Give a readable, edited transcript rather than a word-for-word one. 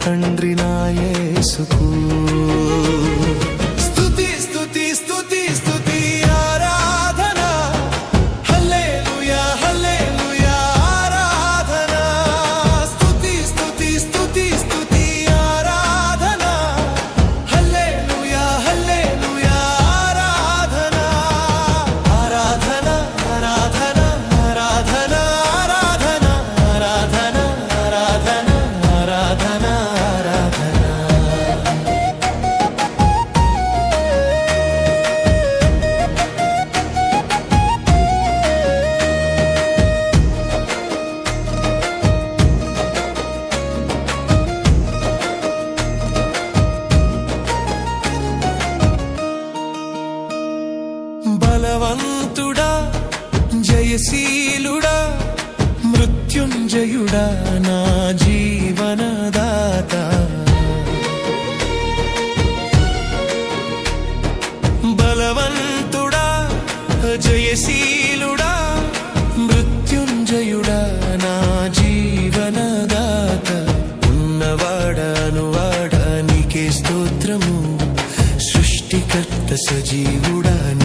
తండ్రి నా యేసుకు బలవంతుడా జయశీలుడా మృత్యుంజయుడా నా జీవనదాత బలవంతుడా జయశీలుడా మృత్యుంజయుడా నా జీవనదాత ఉన్నవాడా అనువాడా నీకే స్తోత్రము సృష్టికర్త సజీవ